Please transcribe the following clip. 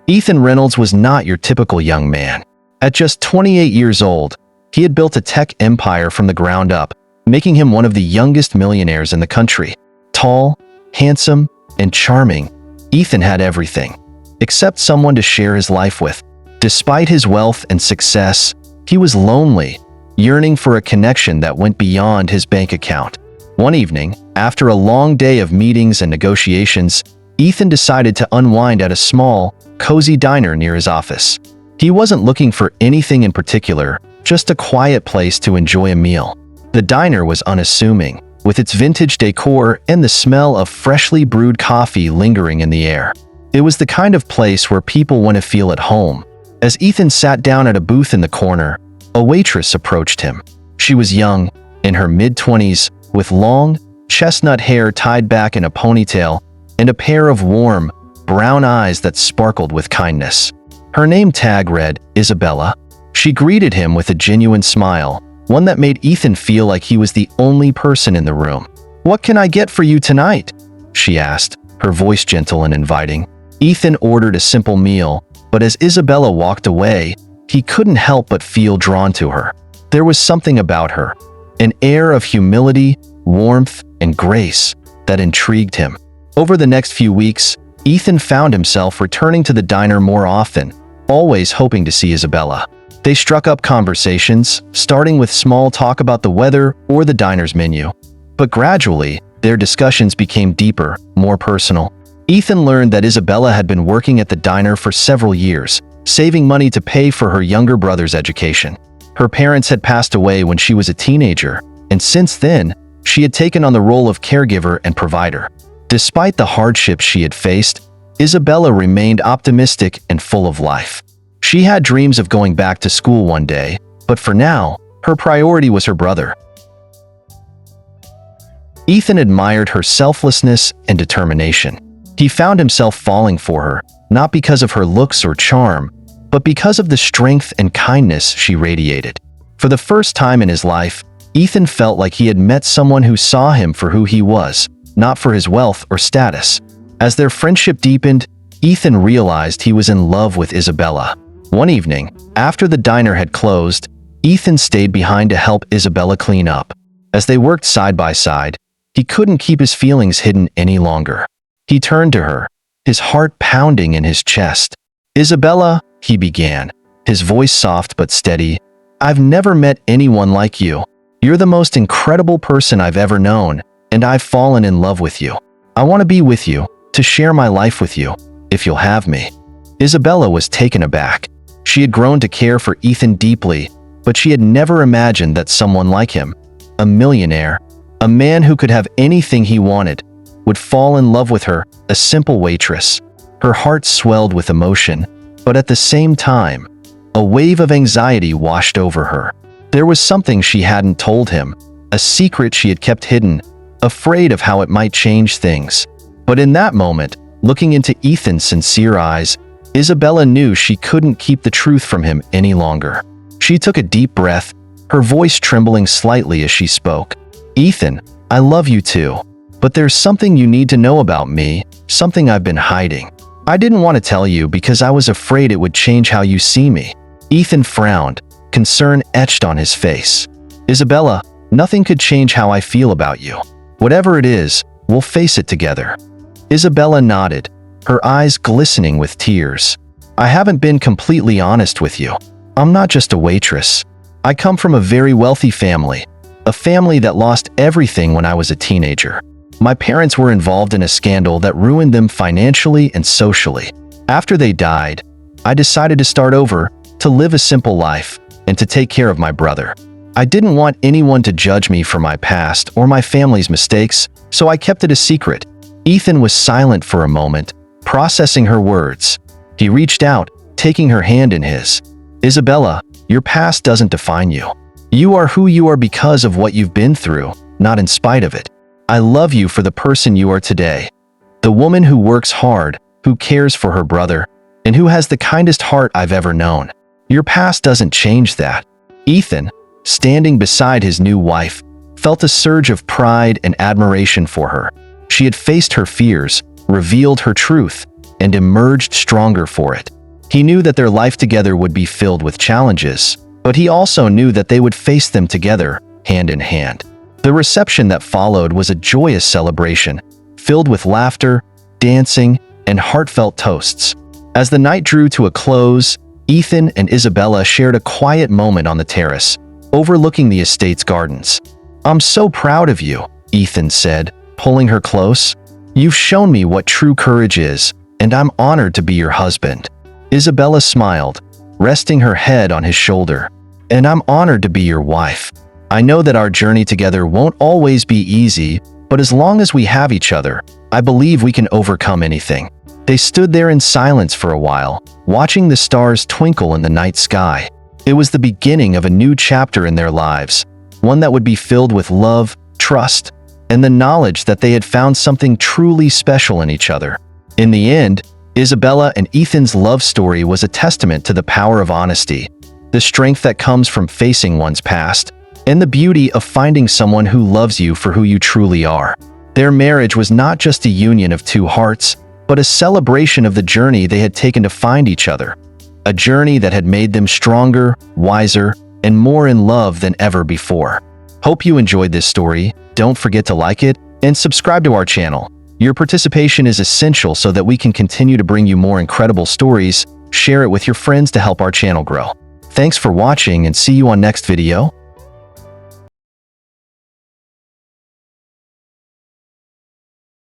Ethan Reynolds was not your typical young man. At just 28 years old, he had built a tech empire from the ground up, making him one of the youngest millionaires in the country. Tall, handsome, and charming, Ethan had everything, except someone to share his life with. Despite his wealth and success, he was lonely, yearning for a connection that went beyond his bank account. One evening, after a long day of meetings and negotiations, Ethan decided to unwind at a small, cozy diner near his office. He wasn't looking for anything in particular, just a quiet place to enjoy a meal. The diner was unassuming, with its vintage decor and the smell of freshly brewed coffee lingering in the air. It was the kind of place where people want to feel at home. As Ethan sat down at a booth in the corner, a waitress approached him. She was young, in her mid-20s, with long, chestnut hair tied back in a ponytail and a pair of warm, brown eyes that sparkled with kindness. Her name tag read Isabella. She greeted him with a genuine smile, one that made Ethan feel like he was the only person in the room. "What can I get for you tonight?" she asked, her voice gentle and inviting. Ethan ordered a simple meal, but as Isabella walked away, he couldn't help but feel drawn to her. There was something about her, an air of humility, warmth, and grace that intrigued him. Over the next few weeks, Ethan found himself returning to the diner more often, always hoping to see Isabella. They struck up conversations, starting with small talk about the weather or the diner's menu. But gradually, their discussions became deeper, more personal. Ethan learned that Isabella had been working at the diner for several years, saving money to pay for her younger brother's education. Her parents had passed away when she was a teenager, and since then, she had taken on the role of caregiver and provider. Despite the hardships she had faced, Isabella remained optimistic and full of life. She had dreams of going back to school one day, but for now, her priority was her brother. Ethan admired her selflessness and determination. He found himself falling for her, not because of her looks or charm, but because of the strength and kindness she radiated. For the first time in his life, Ethan felt like he had met someone who saw him for who he was, not for his wealth or status. As their friendship deepened, Ethan realized he was in love with Isabella. One evening, after the diner had closed, Ethan stayed behind to help Isabella clean up. As they worked side by side, he couldn't keep his feelings hidden any longer. He turned to her, his heart pounding in his chest. "Isabella," he began, his voice soft but steady, "I've never met anyone like you. You're the most incredible person I've ever known, and I've fallen in love with you. I want to be with you, to share my life with you, if you'll have me." Isabella was taken aback. She had grown to care for Ethan deeply, but she had never imagined that someone like him, a millionaire, a man who could have anything he wanted, would fall in love with her, a simple waitress. Her heart swelled with emotion, but at the same time, a wave of anxiety washed over her. There was something she hadn't told him, a secret she had kept hidden, afraid of how it might change things. But in that moment, looking into Ethan's sincere eyes, Isabella knew she couldn't keep the truth from him any longer. She took a deep breath, her voice trembling slightly as she spoke. "Ethan, I love you too. But there's something you need to know about me, something I've been hiding. I didn't want to tell you because I was afraid it would change how you see me." Ethan frowned, concern etched on his face. "Isabella, nothing could change how I feel about you. Whatever it is, we'll face it together." Isabella nodded, her eyes glistening with tears. "I haven't been completely honest with you. I'm not just a waitress. I come from a very wealthy family, a family that lost everything when I was a teenager. My parents were involved in a scandal that ruined them financially and socially. After they died, I decided to start over, to live a simple life, and to take care of my brother. I didn't want anyone to judge me for my past or my family's mistakes, so I kept it a secret." Ethan was silent for a moment, processing her words. He reached out, taking her hand in his. "Isabella, your past doesn't define you. You are who you are because of what you've been through, not in spite of it. I love you for the person you are today. The woman who works hard, who cares for her brother, and who has the kindest heart I've ever known. Your past doesn't change that." Ethan, standing beside his new wife, felt a surge of pride and admiration for her. She had faced her fears, revealed her truth, and emerged stronger for it. He knew that their life together would be filled with challenges, but he also knew that they would face them together, hand in hand. The reception that followed was a joyous celebration, filled with laughter, dancing, and heartfelt toasts. As the night drew to a close, Ethan and Isabella shared a quiet moment on the terrace, overlooking the estate's gardens. "I'm so proud of you," Ethan said, pulling her close. "You've shown me what true courage is, and I'm honored to be your husband." Isabella smiled, resting her head on his shoulder. "And I'm honored to be your wife. I know that our journey together won't always be easy, but as long as we have each other, I believe we can overcome anything." They stood there in silence for a while, watching the stars twinkle in the night sky. It was the beginning of a new chapter in their lives, one that would be filled with love, trust, and the knowledge that they had found something truly special in each other. In the end, Isabella and Ethan's love story was a testament to the power of honesty, the strength that comes from facing one's past, and the beauty of finding someone who loves you for who you truly are. Their marriage was not just a union of two hearts, but a celebration of the journey they had taken to find each other, a journey that had made them stronger, wiser, and more in love than ever before. Hope you enjoyed this story. Don't forget to like it and subscribe to our channel. Your participation is essential so that we can continue to bring you more incredible stories. Share it with your friends to help our channel grow. Thanks for watching and see you on next video.